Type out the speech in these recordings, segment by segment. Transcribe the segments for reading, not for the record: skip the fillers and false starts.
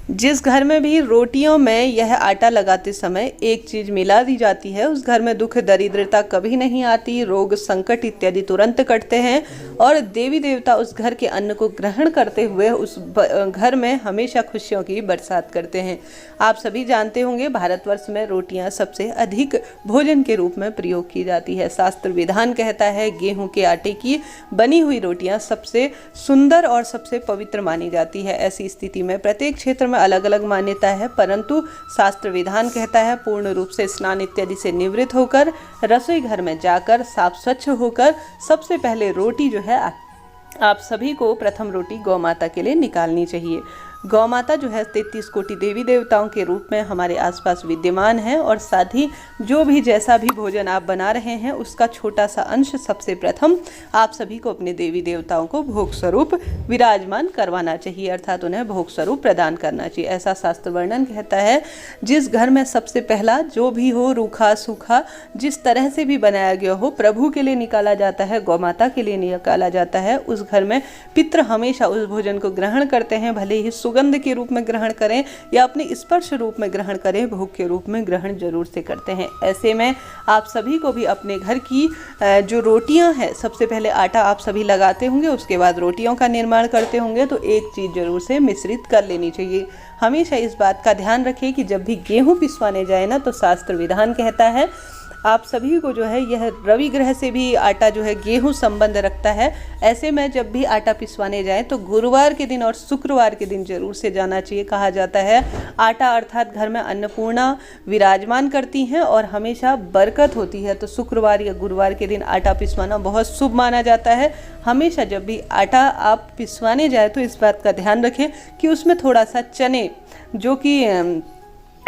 जिस घर में भी रोटियों में यह आटा लगाते समय एक चीज मिला दी जाती है, उस घर में दुख दरिद्रता कभी नहीं आती, रोग संकट इत्यादि तुरंत कटते हैं और देवी देवता उस घर के अन्न को ग्रहण करते हुए उस घर में हमेशा खुशियों की बरसात करते हैं। आप सभी जानते होंगे भारतवर्ष में रोटियां सबसे अधिक भोजन के रूप में प्रयोग की जाती है। शास्त्र विधान कहता है गेहूं के आटे की बनी हुई रोटियां सबसे सुंदर और सबसे पवित्र मानी जाती है। ऐसी स्थिति में प्रत्येक क्षेत्र में अलग अलग मान्यता है, परंतु शास्त्र विधान कहता है पूर्ण रूप से स्नान इत्यादि से निवृत्त होकर रसोई घर में जाकर साफ स्वच्छ होकर सबसे पहले रोटी जो है आप सभी को प्रथम रोटी गौ माता के लिए निकालनी चाहिए। गौ माता जो है 33 कोटि देवी देवताओं के रूप में हमारे आसपास विद्यमान है और साथ ही जो भी जैसा भी भोजन आप बना रहे हैं उसका छोटा सा अंश सबसे प्रथम आप सभी को अपने देवी देवताओं को भोग स्वरूप विराजमान करवाना चाहिए, अर्थात उन्हें भोग स्वरूप प्रदान करना चाहिए। ऐसा शास्त्र वर्णन कहता है। जिस घर में सबसे पहला जो भी हो रूखा सूखा जिस तरह से भी बनाया गया हो प्रभु के लिए निकाला जाता है, गौ माता के लिए निकाला जाता है, उस घर में पितृ हमेशा उस भोजन को ग्रहण करते हैं, भले ही सुगंध के रूप में ग्रहण करें या अपने स्पर्श रूप में ग्रहण करें, भोग के रूप में ग्रहण जरूर से करते हैं। ऐसे में आप सभी को भी अपने घर की जो रोटियां हैं, सबसे पहले आटा आप सभी लगाते होंगे, उसके बाद रोटियों का निर्माण करते होंगे, तो एक चीज़ जरूर से मिश्रित कर लेनी चाहिए। हमेशा इस बात का ध्यान रखें कि जब भी गेहूं पिसवाने जाए ना, तो शास्त्र विधान कहता है आप सभी को जो है यह रवि ग्रह से भी आटा जो है गेहूं संबंध रखता है। ऐसे में जब भी आटा पिसवाने जाए तो गुरुवार के दिन और शुक्रवार के दिन जरूर से जाना चाहिए। कहा जाता है आटा अर्थात घर में अन्नपूर्णा विराजमान करती हैं और हमेशा बरकत होती है, तो शुक्रवार या गुरुवार के दिन आटा पिसवाना बहुत शुभ माना जाता है। हमेशा जब भी आटा आप पिसवाने जाए तो इस बात का ध्यान रखें कि उसमें थोड़ा सा चने जो कि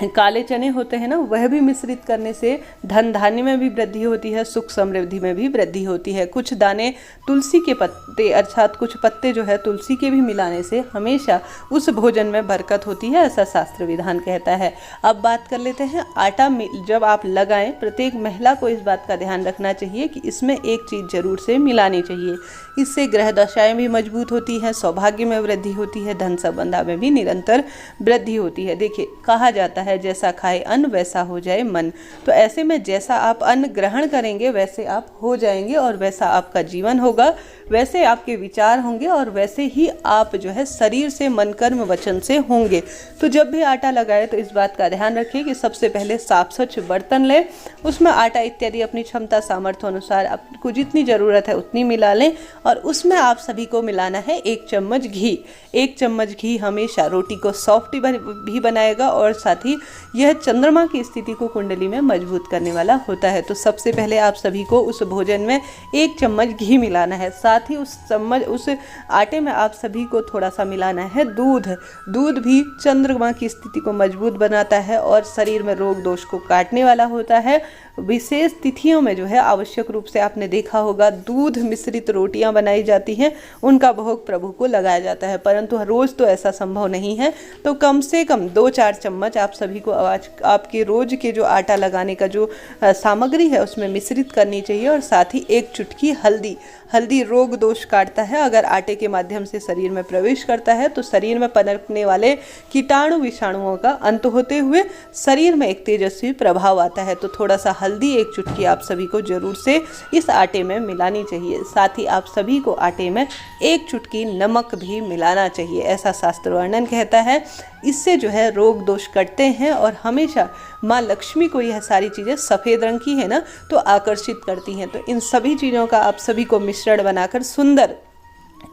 काले चने होते हैं ना, वह भी मिश्रित करने से धन धान्य में भी वृद्धि होती है, सुख समृद्धि में भी वृद्धि होती है। कुछ दाने तुलसी के पत्ते अर्थात कुछ पत्ते जो है तुलसी के भी मिलाने से हमेशा उस भोजन में बरकत होती है, ऐसा शास्त्र विधान कहता है। अब बात कर लेते हैं आटा जब आप लगाएं, प्रत्येक महिला को इस बात का ध्यान रखना चाहिए कि इसमें एक चीज़ जरूर से मिलानी चाहिए। इससे ग्रह दशाएं भी मजबूत होती हैं, सौभाग्य में वृद्धि होती है, धन संबंधा में भी निरंतर वृद्धि होती है। देखिए कहा जाता है जैसा खाए अन्न वैसा हो जाए मन, तो ऐसे में जैसा आप अन्न ग्रहण करेंगे वैसे आप हो जाएंगे और वैसा आपका जीवन होगा, वैसे आपके विचार होंगे और वैसे ही आप जो है शरीर से मन कर्म वचन से होंगे। तो जब भी आटा लगाए तो इस बात का ध्यान रखिए कि सबसे पहले साफ स्वच्छ बर्तन लें, उसमें आटा इत्यादि अपनी क्षमता सामर्थ्य अनुसार आपको जितनी ज़रूरत है उतनी मिला लें और उसमें आप सभी को मिलाना है 1 चम्मच घी। 1 चम्मच घी हमेशा रोटी को सॉफ्ट भी बनाएगा और साथ ही यह चंद्रमा की स्थिति को कुंडली में मजबूत करने वाला होता है। तो सबसे पहले आप सभी को उस भोजन में 1 चम्मच घी मिलाना है, साथ ही उस आटे में आप सभी को थोड़ा सा मिलाना है दूध। दूध भी चंद्रमा की स्थिति को मजबूत बनाता है और शरीर में रोग दोष को काटने वाला होता है। विशेष तिथियों में जो है आवश्यक रूप से आपने देखा होगा दूध मिश्रित रोटियां बनाई जाती हैं, उनका भोग प्रभु को लगाया जाता है, परंतु रोज तो ऐसा संभव नहीं है। तो कम से कम 2-4 चम्मच आप सभी को आपके रोज के जो आटा लगाने का जो सामग्री है उसमें मिश्रित करनी चाहिए और साथ ही 1 चुटकी हल्दी रोग दोष काटता है। अगर आटे के माध्यम से शरीर में प्रवेश करता है तो शरीर में पनपने वाले कीटाणु विषाणुओं का अंत होते हुए शरीर में एक तेजस्वी प्रभाव आता है। तो थोड़ा सा हल्दी 1 चुटकी आप सभी को जरूर से इस आटे में मिलानी चाहिए। साथ ही आप सभी को आटे में 1 चुटकी नमक भी मिलाना चाहिए, ऐसा शास्त्र वर्णन कहता है। इससे जो है रोग दोष कटते हैं और हमेशा माँ लक्ष्मी को यह सारी चीज़ें सफ़ेद रंग की है ना तो आकर्षित करती हैं। तो इन सभी चीज़ों का आप सभी को मिश्रण बनाकर सुंदर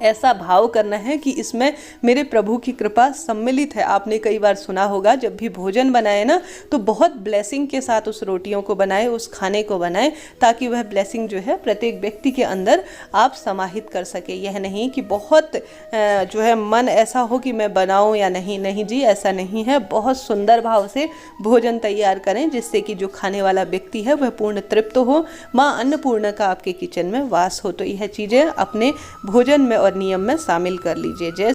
ऐसा भाव करना है कि इसमें मेरे प्रभु की कृपा सम्मिलित है। आपने कई बार सुना होगा जब भी भोजन बनाए ना तो बहुत ब्लेसिंग के साथ उस रोटियों को बनाए, उस खाने को बनाए, ताकि वह ब्लेसिंग जो है प्रत्येक व्यक्ति के अंदर आप समाहित कर सके। यह नहीं कि बहुत जो है मन ऐसा हो कि मैं बनाऊं या नहीं जी, ऐसा नहीं है। बहुत सुंदर भाव से भोजन तैयार करें जिससे कि जो खाने वाला व्यक्ति है वह पूर्ण तृप्त हो, माँ अन्नपूर्णा का आपके किचन में वास हो। तो यह चीज़ें अपने भोजन में और नियम में शामिल कर लीजिए। जय